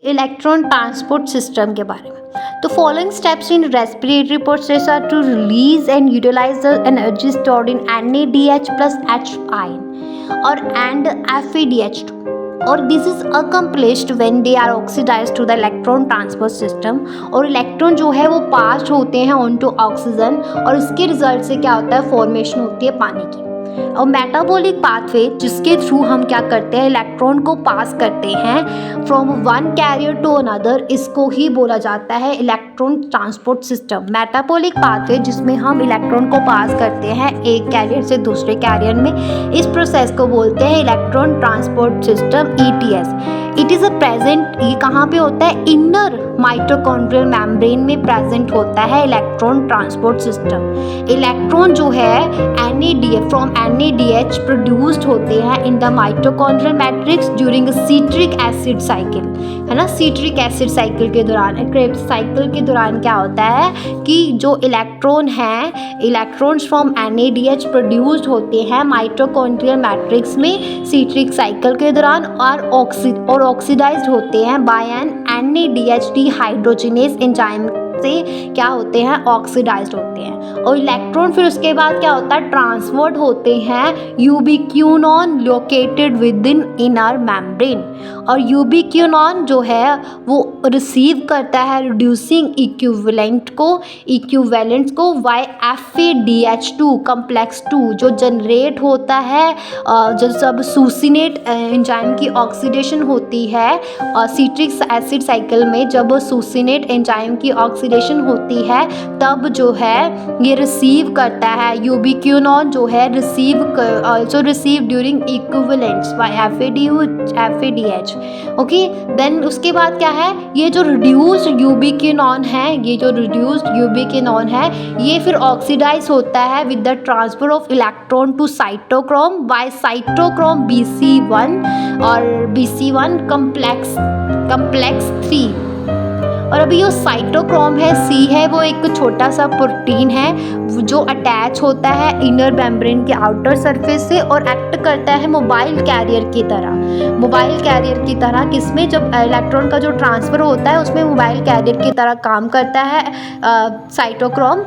Electron transport system के बारे में। तो following steps in respiratory process are to release and utilize the energy stored in NADH plus H ion और and FeDH2 और this is accomplished when they are oxidized to the electron transport system. और electron जो है वो पास होते हैं on to oxygen और इसके रिजल्ट से क्या होता है, फॉर्मेशन होती है पानी की। और मेटाबॉलिक पाथवे जिसके थ्रू हम क्या करते हैं, इलेक्ट्रॉन को पास करते हैं from one carrier to another, इसको ही बोला जाता है electron transport system. Metabolic pathway जिसमें हम इलेक्ट्रॉन को पास करते हैं एक कैरियर से दूसरे कैरियर में, इस प्रोसेस को बोलते हैं electron transport system ETS। It is a present, ये कहाँ पे होता है, इनर माइटोकॉन्ड्रियल मेम्ब्रेन में प्रेजेंट होता है इलेक्ट्रॉन ट्रांसपोर्ट सिस्टम। इलेक्ट्रॉन जो है फ्रॉम NADH प्रोड्यूस्ड होते हैं in the mitochondrial matrix during citric acid cycle, है ना। सिट्रिक एसिड साइकिल के दौरान, क्रेब्स साइकिल के दौरान क्या होता है कि जो इलेक्ट्रॉन हैं, इलेक्ट्रॉन्स फ्रॉम NADH प्रोड्यूस्ड होते हैं माइटोकॉन्ड्रियल मैट्रिक्स में सिट्रिक साइकिल के दौरान और ऑक्सीडाइज्ड होते हैं by an NADH dehydrogenase enzyme से क्या होते हैं, ऑक्सीडाइज्ड होते हैं। और इलेक्ट्रॉन फिर उसके बाद क्या होता है, ट्रांसफर्ड होते हैं ubiquinone located with in inner membrane. और यूबिक्यूनॉन जो है वो रिसीव करता है रिड्यूसिंग इक्विवेलेंट्स को बाय FeDH2 कम्प्लेक्स 2 जो जनरेट होता है जब सब सूसिनेट एंजाइम की ऑक्सीडेशन होती है सिट्रिक एसिड साइकिल में, जब सूसिनेट एंजाइम की ऑक्सीडेशन होती है तब जो है ये रिसीव करता है यूबिक्यूनॉन जो है also receive during equivalents by FeDH। Okay, then उसके बाद क्या है, ये जो रिड्यूस्ड यूबिक्यूनॉन है ये फिर ऑक्सीडाइज होता है with the transfer of electron to cytochrome by cytochrome BC1 और BC1 कम्प्लेक्स 3। और अभी जो साइटोक्रोम है C है वो एक छोटा सा प्रोटीन है जो अटैच होता है इनर मेम्ब्रेन के आउटर सरफेस से और एक्ट करता है मोबाइल कैरियर की तरह किसमें, जब इलेक्ट्रॉन का जो ट्रांसफ़र होता है उसमें मोबाइल कैरियर की तरह काम करता है साइटोक्रोम।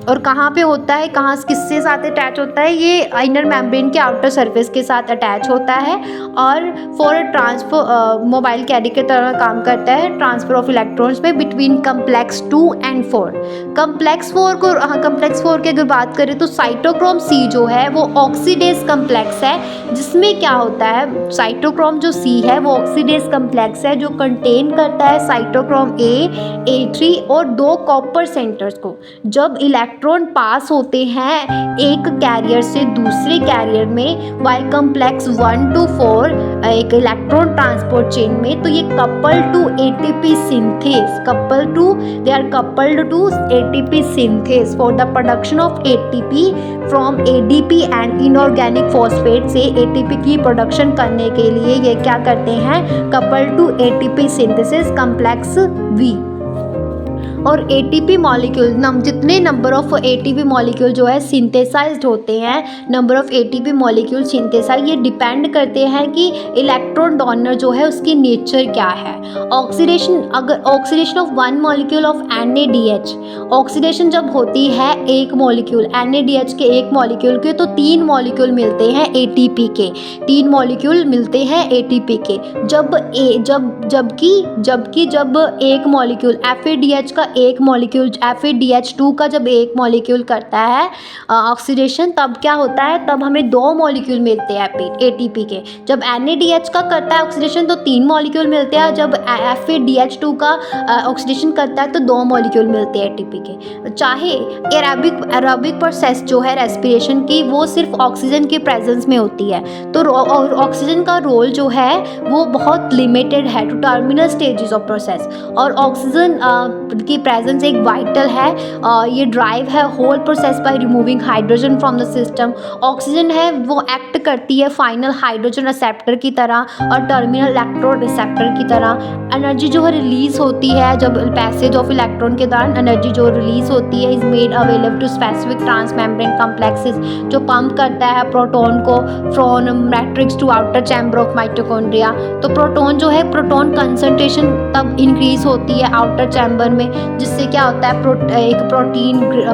और कहाँ पे होता है, किससे साथ अटैच होता है, ये इनर मेम्ब्रेन के आउटर सरफेस के साथ अटैच होता है और फॉर ट्रांसफर मोबाइल कैरियर की तरह काम करता है ट्रांसफर ऑफ इलेक्ट्रॉन्स में बिटवीन कम्प्लेक्स 2 and 4। कम्प्लेक्स 4 की अगर बात करें तो साइटोक्रोम C जो है वो ऑक्सीडेज कम्प्लेक्स है, जिसमें क्या होता है, साइटोक्रोम जो C है वो ऑक्सीडेज कम्प्लेक्स है जो कंटेन करता है साइटोक्रोम A3 और 2 कॉपर सेंटर्स को। जब इलेक्ट्रॉन पास होते हैं एक कैरियर से दूसरे कैरियर में वाई कम्प्लेक्स 1 to 4 एक इलेक्ट्रॉन ट्रांसपोर्ट चेन में, तो ये coupled to ATP synthase for the production of ATP from ADP and inorganic phosphate से ATP की प्रोडक्शन करने के लिए ये क्या करते हैं, coupled to ATP synthesis complex V। और ATP मॉलिक्यूल जितने नंबर ऑफ ATP मॉलिक्यूल जो है सिंथेसाइज्ड होते हैं, number of ATP molecule synthesize, ये डिपेंड करते हैं कि इलेक्ट्रॉन डोनर जो है उसकी नेचर क्या है। Oxidation of one molecule of NADH, oxidation जब होती है एक मॉलिक्यूल NADH के एक मॉलिक्यूल के, तो 3 मॉलिक्यूल मिलते हैं ATP के, 3 मॉलिक्यूल मिलते हैं ATP के। जब एक मॉलिक्यूल FeDH का एक मॉलिक्यूल FeDH2 का जब एक मॉलिक्यूल करता है ऑक्सीडेशन, तब क्या होता है, तब हमें 2 मॉलिक्यूल मिलते हैं ATP के। जब NADH का करता है ऑक्सीडेशन तो 3 मॉलिक्यूल मिलते हैं, जब FeDH2 का ऑक्सीडेशन करता है तो 2 मॉलिक्यूल मिलते हैं ATP के। चाहे एरोबिक प्रोसेस जो है रेस्पिरेशन की वो सिर्फ ऑक्सीजन के प्रेजेंस में होती है, तो ऑक्सीजन का रोल जो है वो बहुत लिमिटेड है to terminal stages of process. और ऑक्सीजन की प्रेजेंस एक वाइटल है, ये ड्राइव है whole process by removing hydrogen from the system. Oxygen है वो एक्ट करती है फाइनल हाइड्रोजन रिसेप्टर की तरह और टर्मिनल इलेक्ट्रोड रिसेप्टर की तरह। एनर्जी जो है रिलीज होती है जब पैसेज ऑफ इलेक्ट्रॉन के दौरान, एनर्जी जो रिलीज होती है is made available to specific transmembrane complexes, जो पंप करता है प्रोटॉन को from matrix to outer chamber of mitochondria. तो प्रोटॉन जो है, प्रोटॉन कंसंट्रेशन तब इंक्रीज होती है आउटर चैम्बर में, जिससे क्या होता है एक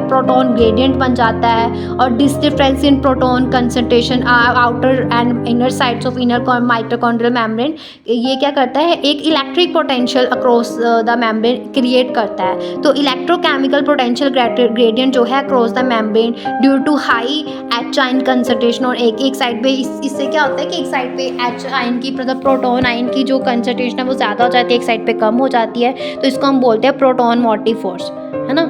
प्रोटॉन ग्रेडियंट बन जाता है। और difference in proton concentration outer and inner sides of inner mitochondrial membrane, ये क्या करता है एक electric potential across the membrane create करता है। तो इलेक्ट्रोकेमिकल पोटेंशियल ग्रेडियंट जो है across the membrane due to high H ion concentration, और एक साइड पे इससे क्या होता है कि एक साइड पे एच आयन की मतलब प्रोटॉन आयन की जो कंसंट्रेशन है वो ज़्यादा हो जाती है, एक साइड पे कम हो जाती है, तो इसको हम बोलते हैं प्रोटॉन मोटिव फोर्स, है ना।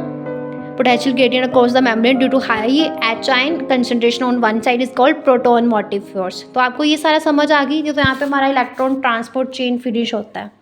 Potential gradient across the membrane due to high H ion concentration on one side is called proton motive force. तो आपको ये सारा समझ आ गई, तो यहाँ पे हमारा इलेक्ट्रॉन ट्रांसपोर्ट चेन फिनिश होता है।